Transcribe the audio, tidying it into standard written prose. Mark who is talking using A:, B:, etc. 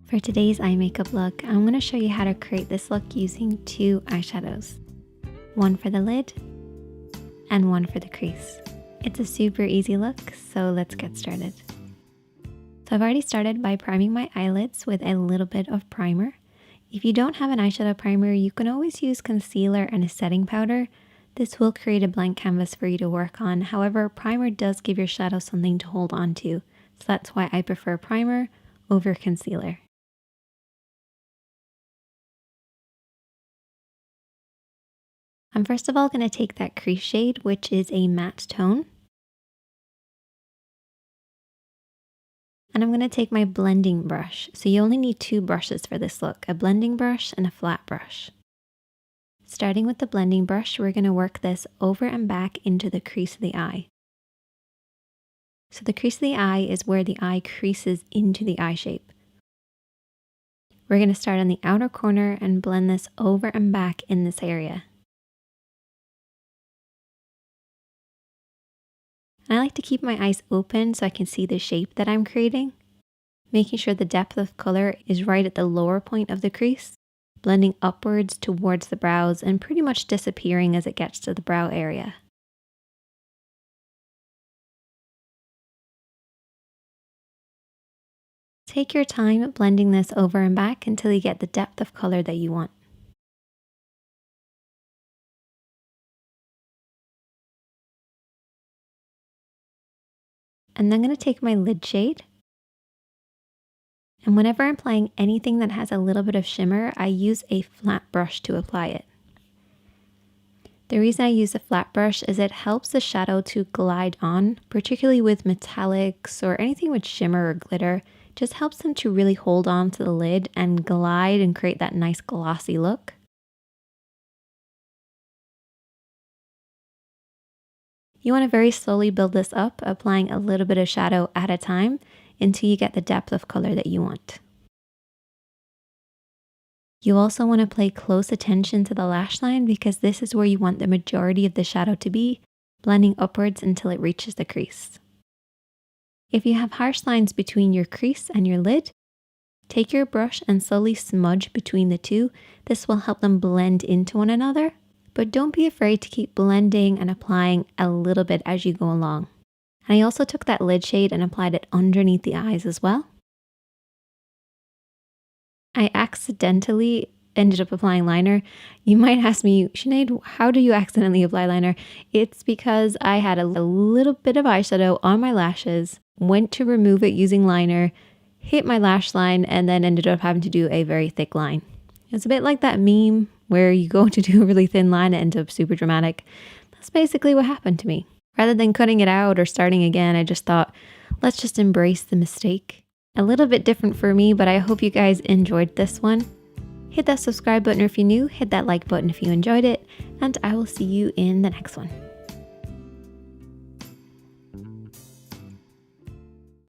A: For today's eye makeup look, I'm going to show you how to create this look using two eyeshadows. One for the lid and one for the crease. It's a super easy look, so let's get started. So I've already started by priming my eyelids with a little bit of primer. If you don't have an eyeshadow primer, you can always use concealer and a setting powder. This will create a blank canvas for you to work on. However, primer does give your shadow something to hold on to. So that's why I prefer primer over concealer. I'm first of all going to take that crease shade, which is a matte tone. And I'm going to take my blending brush. So you only need two brushes for this look, a blending brush and a flat brush. Starting with the blending brush, we're going to work this over and back into the crease of the eye. So the crease of the eye is where the eye creases into the eye shape. We're going to start on the outer corner and blend this over and back in this area. And I like to keep my eyes open so I can see the shape that I'm creating, making sure the depth of color is right at the lower point of the crease, blending upwards towards the brows and pretty much disappearing as it gets to the brow area. Take your time blending this over and back until you get the depth of color that you want. And then I'm going to take my lid shade. And whenever I'm applying anything that has a little bit of shimmer, I use a flat brush to apply it. The reason I use a flat brush is it helps the shadow to glide on, particularly with metallics or anything with shimmer or glitter. It just helps them to really hold on to the lid and glide and create that nice glossy look. You want to very slowly build this up, applying a little bit of shadow at a time until you get the depth of color that you want. You also want to pay close attention to the lash line because this is where you want the majority of the shadow to be, blending upwards until it reaches the crease. If you have harsh lines between your crease and your lid, take your brush and slowly smudge between the two. This will help them blend into one another. But don't be afraid to keep blending and applying a little bit as you go along. And I also took that lid shade and applied it underneath the eyes as well. I accidentally ended up applying liner. You might ask me, Sinead, how do you accidentally apply liner? It's because I had a little bit of eyeshadow on my lashes, went to remove it using liner, hit my lash line, and then ended up having to do a very thick line. It's a bit like that meme where you go to do a really thin line and end up super dramatic. That's basically what happened to me. Rather than cutting it out or starting again, I just thought, let's just embrace the mistake. A little bit different for me, but I hope you guys enjoyed this one. Hit that subscribe button if you're new, hit that like button if you enjoyed it, and I will see you in the next one.